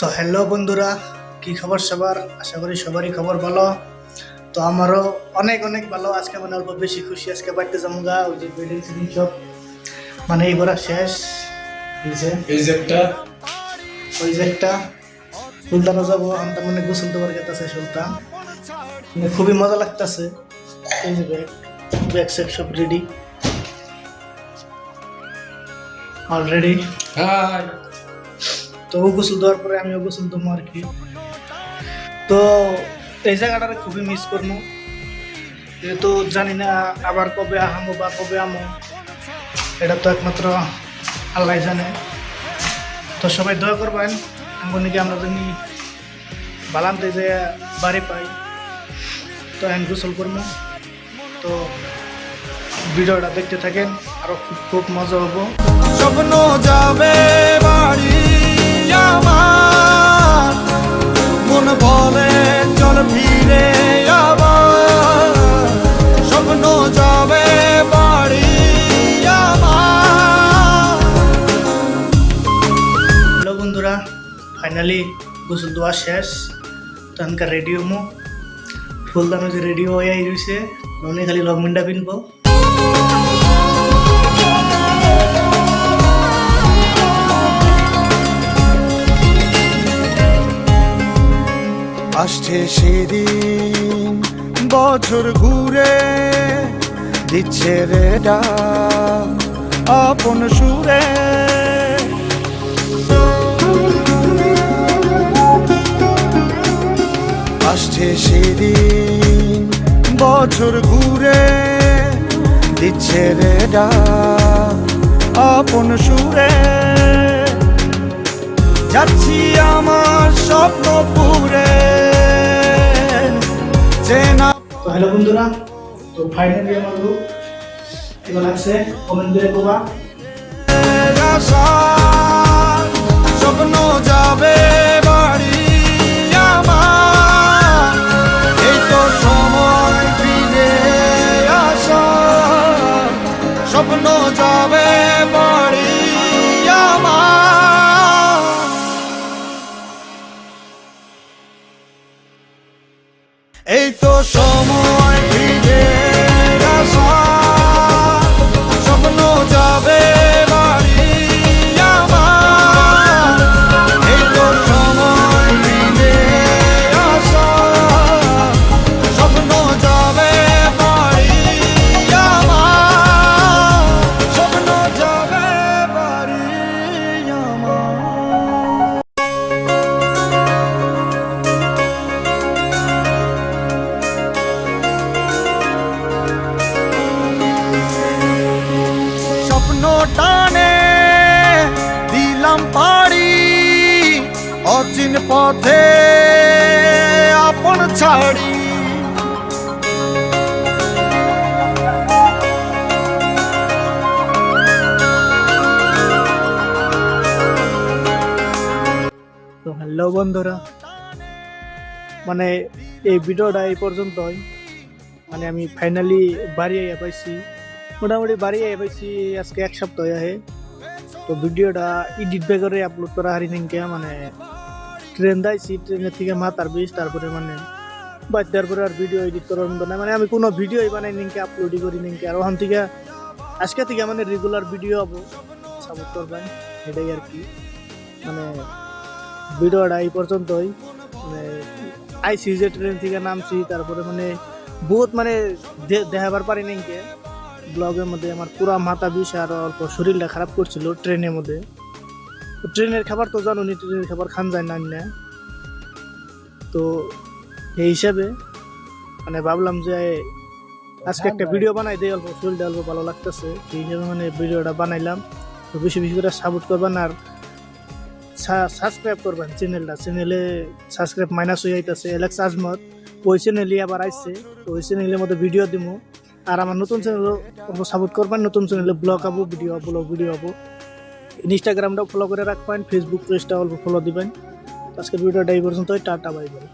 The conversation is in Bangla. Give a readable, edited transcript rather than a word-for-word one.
তো হ্যালো বন্ধুরা, কি খবর সবার? আশা করি সবারই খবর ভালো। তো আমারও অনেক অনেক ভালো। আজকে মানে অল্প বেশি খুশি। আজকে বাড়িতে যামুগা, ওই যে বিল্ডিং সিলিং সব মানে এই ঘোরা শেষ। ওই যে একটা সুলতানও যাবো, আমরা মানে গোসল দেওয়ার গেতেছে সুলতান, মানে খুবই মজা লাগতেছে। এই যে ব্যাগ সেট সব রেডি অলরেডি। তো ও গোসল দেওয়ার পরে আমিও গোসল দেবো আর কি। তো এই জায়গাটা খুবই মিস করবো, যেহেতু জানি না আবার কবে আহামো বা কবে আমো, এটা তো একমাত্র আল্লাহ জানে। তো সবাই দোয়া করবেন এমনকি আমরা যদি বালান্তে যে বাড়ি পাই তো এখন গোসল করবো। তো ভিডিওটা দেখতে থাকেন, আরো খুব মজা হবো। স্বপ্ন যাবে বাড়ি আমার, মন বলে চল ফিরে আবার। স্বপ্ন যাবে বাড়ি আমার। হ্যালো বন্ধুরা, ফাইনালি গোসল দেওয়া শেষ। তখনকার রেডি হমো, ফুলদানো যে রেডি হয়ে রয়েছে, মনে খালি লগমিনটা পিনবো। আসছে সেদিন বছর ঘুরে, দিচ্ছে রে ডাক আপন সুরে। আসছে সেদিন বছর ঘুরে, দিচ্ছে রে ডাক আপন সুরে। যাচ্ছি আমার স্বপ্ন পুরে। তো হ্যালো বন্ধুরা, তো ফাইনালি আমার লুক কেমন লাগছে কমেন্ট করে কোবা। স্বপ্ন যাবে বাড়ি আমার, এই তো সময় ফিরে আসা। স্বপ্ন যাবে বাড়ি আমার, এই তো সময় ফিরে আসা। স্বপ্ন যাবে বাড়ি আমার, এই তো সময় ফিরে আসা। স্বপ্ন যাবে বাড়ি আমার, স্বপ্ন যাবে বাড়ি আমার। স্বপ্ন টানে দিলাম পাড়ি, অচিন পথে আপন ছাড়ি। তো হ্যালো বন্ধুরা, মানে এই ভিডিওটা এই পর্যন্তই। মানে আমি ফাইনালি বাড়ি আইয়া পাইছি, মোটামুটি বাড়ি আইয়া পাইছি আজকে এক সপ্তাহ আহে। তো ভিডিওটা এডিট করে আপলোড করা হারি নিকে, মানে ট্রেন দাইছি, ট্রেনের থেকে মাথার বিষ, তারপরে মানে বাচ্চার পরে আর ভিডিও এডিট করার মতো না। মানে আমি কোনো ভিডিওই বানাই নিকে, আপলোডই করি নিকে। আর ওখান থেকে আজকে থেকে মানে রেগুলার ভিডিও হবো, সাপোর্ট করবেন, এটাই আর কি। মানে ভিডিওটা এই পর্যন্তই। মানে আইসি যে ট্রেন থেকে নামছি, তারপরে মানে বহুত মানে দেখাবার পারি নিকে ব্লগের মধ্যে। আমার পুরা মাথা বিষ আর অল্প শরীরটা খারাপ করছিল ট্রেনের মধ্যে। তো ট্রেনের খাবার তো জানো নি, ট্রেনের খাবার খান যায় না। তো এই হিসাবে মানে ভাবলাম যে আজকে একটা ভিডিও বানাই দিই, অল্প শরীরটা অল্প ভালো লাগতেছে, এই হিসাবে মানে ভিডিওটা বানাইলাম। তো বেশি বেশি করে সাপোর্ট করবেন আর সাবস্ক্রাইব করবেন চ্যানেলে সাবস্ক্রাইব মাইনাস হয়ে যাইতেছে। এলেক্স আজমত ওই চ্যানেলই আবার আসছে, তো ওই চ্যানেলের মধ্যে ভিডিও দিব। আর আমার নতুন চ্যানেলও সাপোর্ট করবেন, নতুন চ্যানেলে ব্লগ হবো, ভিডিও হবো। ইনস্টাগ্রামটাও ফলো করে রাখবেন, ফেসবুক পেজটা অল্প ফলো দিবেন। আজকের ভিডিওটা এই পর্যন্তই, টাটা বাই বাই।